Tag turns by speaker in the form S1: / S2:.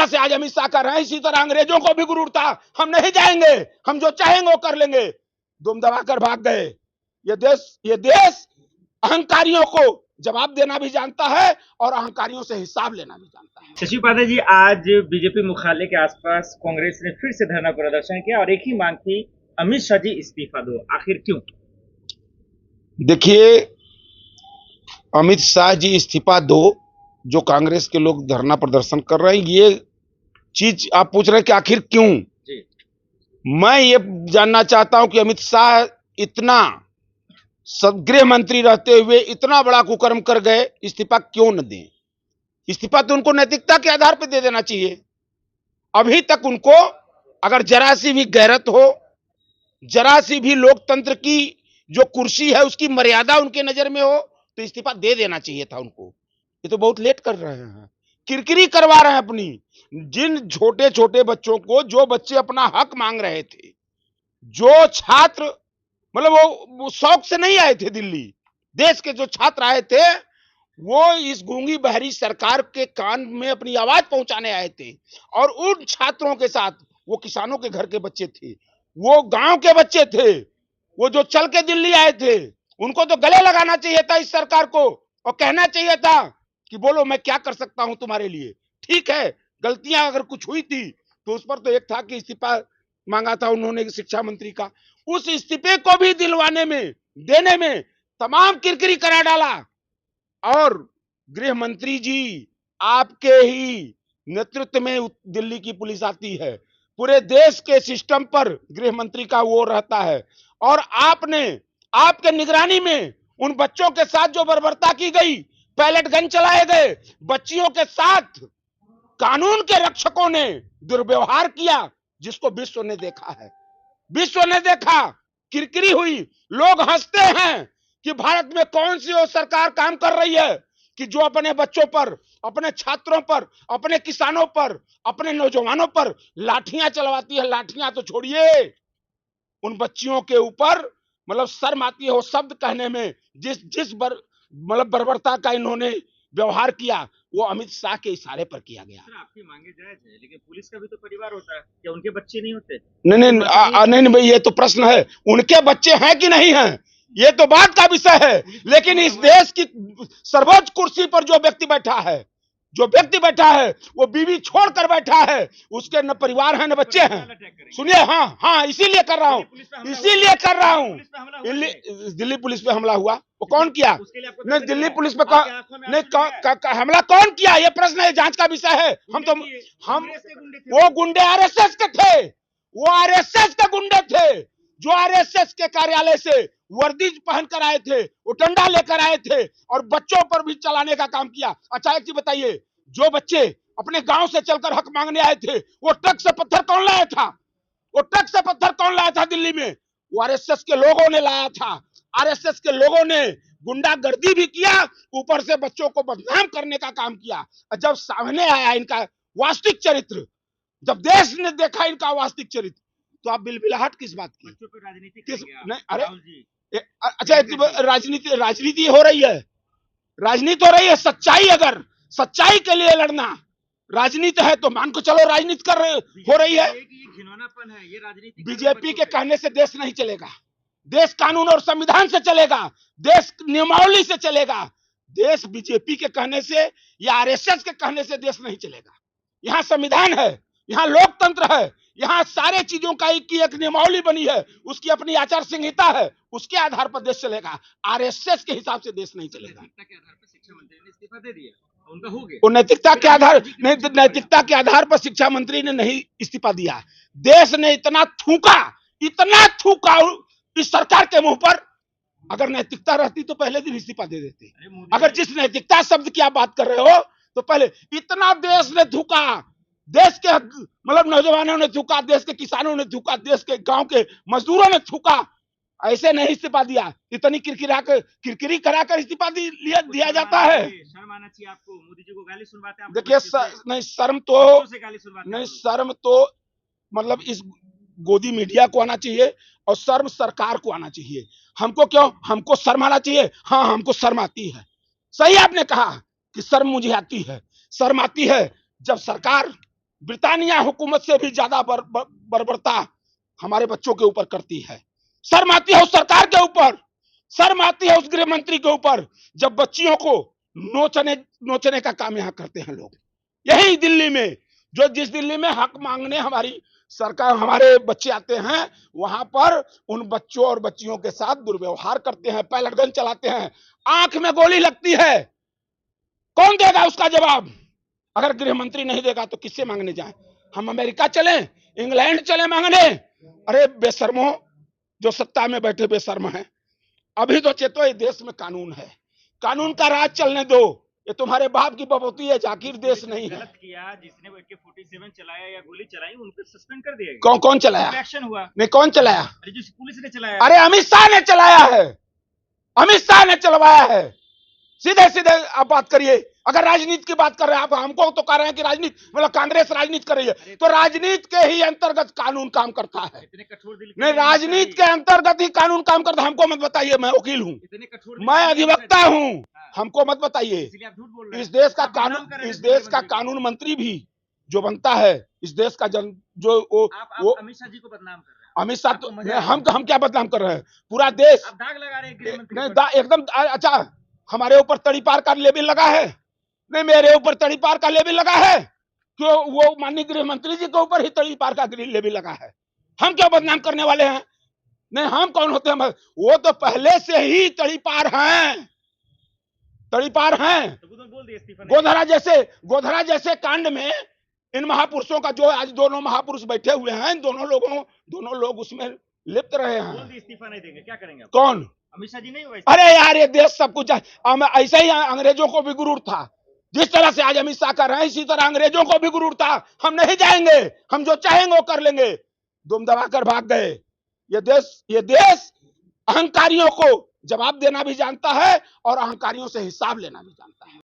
S1: से आज अमित शाह कर रहे हैं, इसी तरह अंग्रेजों को भी गुरूर था, हम नहीं जाएंगे, हम जो चाहेंगे वो कर लेंगे, दुम दबाकर भाग गए। ये देश अहंकारियों को जवाब देना भी जानता है और अहंकारियों से हिसाब लेना भी जानता है।
S2: शशि उपाध्याय जी, आज बीजेपी मुख्यालय के आसपास कांग्रेस ने फिर से धरना प्रदर्शन किया और एक ही मांग थी, अमित शाह जी इस्तीफा दो। आखिर क्यों?
S1: देखिए, अमित शाह जी इस्तीफा दो, जो कांग्रेस के लोग धरना प्रदर्शन कर रहे हैं, ये चीज आप पूछ रहे हैं कि आखिर क्यों जी? मैं ये जानना चाहता हूं कि अमित शाह इतना गृह मंत्री रहते हुए इतना बड़ा कुकर्म कर गए, इस्तीफा क्यों न दें? इस्तीफा तो उनको नैतिकता के आधार पर दे देना चाहिए। अभी तक उनको अगर जरा सी भी गैरत हो, जरा सी भी लोकतंत्र की जो कुर्सी है उसकी मर्यादा उनके नजर में हो, तो इस्तीफा दे देना चाहिए था उनको। ये तो बहुत लेट कर रहे हैं, किरकिरी करवा रहे हैं अपनी। जिन छोटे छोटे बच्चों को, जो बच्चे अपना हक मांग रहे थे, जो छात्र मतलब वो शौक से नहीं आए थे दिल्ली, देश के जो छात्र आए थे वो इस गूंगी बहरी सरकार के कान में अपनी आवाज पहुंचाने आए थे। और उन छात्रों के साथ वो किसानों के घर के बच्चे थे, वो गांव के बच्चे थे, वो जो चल के दिल्ली आए थे, उनको तो गले लगाना चाहिए था इस सरकार को और कहना चाहिए था कि बोलो मैं क्या कर सकता हूं तुम्हारे लिए। ठीक है, गलतियां अगर कुछ हुई थी तो उस पर तो एक था कि इस्तीफा मांगा था उन्होंने शिक्षा मंत्री का, उस इस्तीफे को भी दिलवाने में, देने में तमाम किरकिरी करा डाला। और गृह मंत्री जी, आपके ही नेतृत्व में दिल्ली की पुलिस आती है, पूरे देश के सिस्टम पर गृह मंत्री का वो रहता है, और आपने, आपके निगरानी में उन बच्चों के साथ जो बर्बरता की गई, पैलेट गन चलाए गए, बच्चियों के साथ कानून के रक्षकों ने दुर्व्यवहार किया, जिसको विश्व ने देखा है, विश्व ने देखा, किरकिरी हुई। लोग हंसते हैं कि भारत में कौन सी वो सरकार काम कर रही है कि जो अपने बच्चों पर, अपने छात्रों पर, अपने किसानों पर, अपने नौजवानों पर लाठियां चलवाती है। लाठियां तो छोड़िए, उन बच्चियों के ऊपर मतलब शर्म आती है वो शब्द कहने में, जिस मतलब बर्बरता का इन्होंने व्यवहार किया, वो अमित शाह के इशारे पर किया गया।
S2: सर, आपकी मांगे जायज है, लेकिन पुलिस का भी तो परिवार होता है, क्या उनके बच्चे नहीं होते?
S1: नहीं भाई, ये तो प्रश्न है, उनके बच्चे हैं कि नहीं हैं, ये तो बात का विषय है। लेकिन इस देश की सर्वोच्च कुर्सी पर जो व्यक्ति बैठा है, वो बीवी छोड़कर बैठा है, उसके न परिवार है न बच्चे हैं। सुनिए, हाँ इसीलिए कर रहा हूँ, दिल्ली पुलिस पे हमला हुआ, वो कौन किया? नहीं, दिल्ली पुलिस पे नहीं, हमला कौन किया, ये प्रश्न है, जांच का विषय है। हम वो गुंडे आरएसएस के थे, वो आरएसएस के गुंडे थे, जो आरएसएस के कार्यालय से वर्दी पहनकर आए थे, वो डंडा लेकर आए थे और बच्चों पर भी चलाने का काम किया। अच्छा एक चीज बताइए, जो बच्चे अपने गांव से चलकर हक मांगने आए थे, वो ट्रक से पत्थर कौन लाया था? दिल्ली में? वो आरएसएस के लोगों ने लाया था। आरएसएस के लोगों ने गुंडागर्दी भी किया, ऊपर से बच्चों को बदनाम करने का काम किया। जब सामने आया इनका वास्तविक चरित्र, जब देश ने देखा इनका वास्तविक चरित्र, तो आप बिलबिलाहट किस बात की?
S2: राजनीति
S1: किस नहीं, अरे अच्छा, राजनीति हो रही है, सच्चाई, अगर सच्चाई के लिए लड़ना राजनीति है तो मान को चलो राजनीति हो रही है।
S2: घिनौनापन है ये राजनीति।
S1: बीजेपी के कहने से देश नहीं चलेगा, देश कानून और संविधान से चलेगा, देश नियमावली से चलेगा। देश बीजेपी के कहने से या आरएसएस के कहने से देश नहीं चलेगा। यहाँ संविधान है, यहाँ लोकतंत्र है, यहाँ सारे चीजों का एक नियमावली बनी है, उसकी अपनी आचार संहिता है, उसके आधार पर देश चलेगा। आरएसएस के हिसाब से देश नहीं चलेगा।
S2: नैतिकता के आधार पर शिक्षा मंत्री ने इस्तीफा दे दिया, उनका हो गया।
S1: वो नैतिकता के आधार पर शिक्षा मंत्री ने नहीं इस्तीफा दिया। देश ने इतना थूका इस सरकार के मुंह पर। अगर नैतिकता रहती तो पहले दिन इस्तीफा दे देते। अगर जिस नैतिकता शब्द की आप बात कर रहे हो, तो पहले इतना देश ने थूका, देश के मतलब नौजवानों ने थूका, देश के किसानों ने थूका, देश के गांव के मजदूरों ने थूका, ऐसे नहीं इस्तीफा दिया। इतनी किरकिरी कराकर इस्तीफा दिया जाता है।
S2: शर्म आना चाहिए आपको, मोदी जी को गाली सुनवाते हैं।
S1: देखिए नहीं, शर्म तो मतलब इस गोदी मीडिया को आना चाहिए और शर्म सरकार को आना चाहिए। हमको शर्म आना चाहिए। हाँ, हमको शर्म आती है, सही आपने कहा कि शर्म मुझे आती है। शर्म आती है जब सरकार ब्रिटानिया हुकूमत से भी ज्यादा बर्बरता हमारे बच्चों के ऊपर करती है। शर्म आती है उस सरकार के ऊपर, शर्म आती है उस गृह मंत्री के ऊपर, जब बच्चियों को नोचने का काम यहाँ करते हैं लोग। यही दिल्ली में, जिस दिल्ली में हक मांगने हमारी सरकार, हमारे बच्चे आते हैं, वहां पर उन बच्चों और बच्चियों के साथ दुर्व्यवहार करते हैं, पैलेट गन चलाते हैं, आंख में गोली लगती है। कौन देगा उसका जवाब? अगर गृह मंत्री नहीं देगा तो किससे मांगने जाएं? हम अमेरिका चलें, इंग्लैंड चले मांगने? अरे बेशर्मो, जो सत्ता में बैठे बेशर्म हैं, अभी तो चेतो, ये देश में कानून है, कानून का राज चलने दो। ये तुम्हारे बाप की बपौती है, जाकिर देश नहीं है।
S2: गलत किया, जिसने AK-47 चलाया या गोली चलाई उनको सस्पेंड कर दिया गया।
S1: कौन कौन चलाया?
S2: एक्शन हुआ
S1: नहीं, कौन चलाया?
S2: अरे जो पुलिस ने चलाया।
S1: अरे अमित शाह ने चलाया है, अमित शाह ने चलवाया है। सीधे सीधे आप बात करिए। अगर राजनीति की बात कर रहे हैं आप, हमको तो कह रहे हैं कि राजनीति मतलब कांग्रेस राजनीति कर रही है, तो राजनीति के ही अंतर्गत कानून काम करता है।
S2: इतने कठोर दिल
S1: नहीं, राजनीति के अंतर्गत ही कानून काम करता है। हमको मत बताइए, मैं वकील हूँ, मैं अधिवक्ता हूँ, हमको मत बताइए। इस देश का कानून, इस देश का कानून मंत्री भी जो बनता है, इस देश का जन जो वो
S2: अमित शाह जी को बदनाम कर रहे हैं।
S1: अमित शाह तो हम क्या बदनाम कर रहे हैं? पूरा देश
S2: आप दाग लगा रहे हैं
S1: एकदम। अच्छा, हमारे ऊपर तड़ीपार का लेबिल लगा है? नहीं, मेरे ऊपर तड़ीपार का लेबिल लगा है, क्यों? वो माननीय गृह मंत्री जी के ऊपर ही तड़ीपार का लेबिल लगा है। हम क्यों बदनाम करने वाले हैं? नहीं, हम कौन होते हैं? वो तो पहले से ही तड़ीपार हैं, तड़ीपार हैं। गोधरा जैसे कांड में इन महापुरुषों का, जो आज दोनों महापुरुष बैठे हुए हैं, दोनों लोग उसमें लिप्त रहे हैं।
S2: इस्तीफा नहीं देंगे, क्या करेंगे?
S1: कौन?
S2: अमित शाह जी नहीं हुआ?
S1: अरे यार, ये देश सब कुछ ऐसा ही अंग्रेजों को भी गुरूर था। जिस तरह से आज अमित शाह कर रहे हैं, इसी तरह अंग्रेजों को भी गुरूर था। हम नहीं जाएंगे, हम जो चाहेंगे वो कर लेंगे। दुम दबाकर भाग गए। ये देश अहंकारियों को जवाब देना भी जानता है और अहंकारियों से हिसाब लेना भी जानता है।